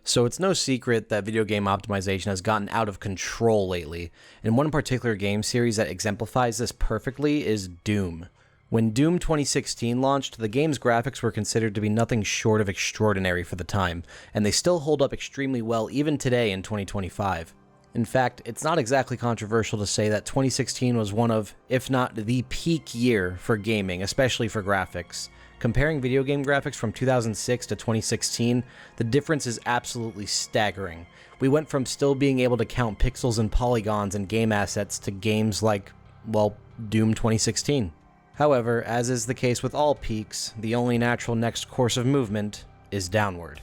So it's no secret that video game optimization has gotten out of control lately, and one particular game series that exemplifies this perfectly is Doom. When Doom 2016 launched, the game's graphics were considered to be nothing short of extraordinary for the time, and they still hold up extremely well even today in 2025. In fact, it's not exactly controversial to say that 2016 was one of, if not the peak year for gaming, especially for graphics. Comparing video game graphics from 2006 to 2016, the difference is absolutely staggering. We went from still being able to count pixels and polygons and game assets to games like, well, Doom 2016. However, as is the case with all peaks, the only natural next course of movement is downward.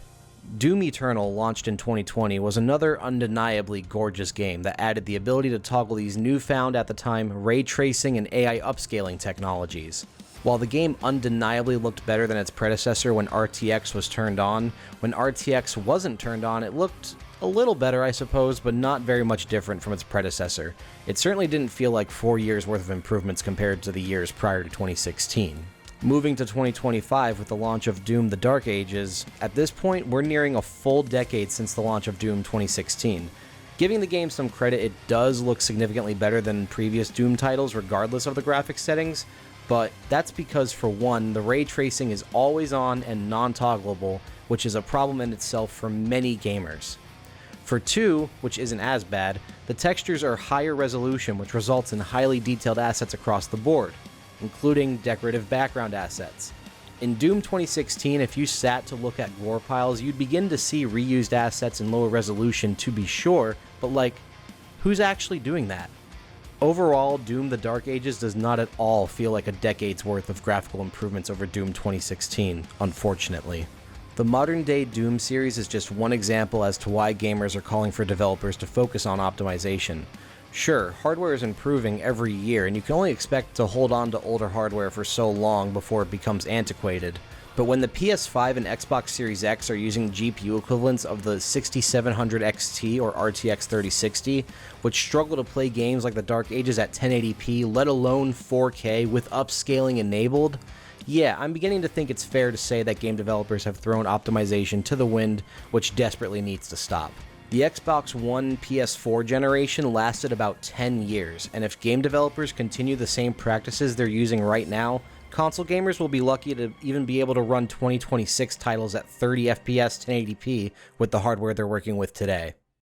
Doom Eternal, launched in 2020, was another undeniably gorgeous game that added the ability to toggle these newfound at the time ray tracing and AI upscaling technologies. While the game undeniably looked better than its predecessor when RTX was turned on, when RTX wasn't turned on, it looked a little better, I suppose, but not very much different from its predecessor. It certainly didn't feel like 4 years worth of improvements compared to the years prior to 2016. Moving to 2025 with the launch of Doom: The Dark Ages, at this point we're nearing a full decade since the launch of Doom 2016. Giving the game some credit, it does look significantly better than previous Doom titles regardless of the graphics settings, but that's because, for one, the ray tracing is always on and non-toggleable, which is a problem in itself for many gamers. For two, which isn't as bad, the textures are higher resolution, which results in highly detailed assets across the board, including decorative background assets. In Doom 2016, if you sat to look at gore piles, you'd begin to see reused assets in lower resolution, to be sure, but like, who's actually doing that? Overall, Doom: The Dark Ages does not at all feel like a decade's worth of graphical improvements over Doom 2016, unfortunately. The modern-day Doom series is just one example as to why gamers are calling for developers to focus on optimization. Sure, hardware is improving every year, and you can only expect to hold on to older hardware for so long before it becomes antiquated. But when the PS5 and Xbox Series X are using GPU equivalents of the 6700 XT or RTX 3060, which struggle to play games like The Dark Ages at 1080p, let alone 4K with upscaling enabled, yeah, I'm beginning to think it's fair to say that game developers have thrown optimization to the wind, which desperately needs to stop. The Xbox One PS4 generation lasted about 10 years, and if game developers continue the same practices they're using right now, console gamers will be lucky to even be able to run 2026 titles at 30 FPS 1080p with the hardware they're working with today.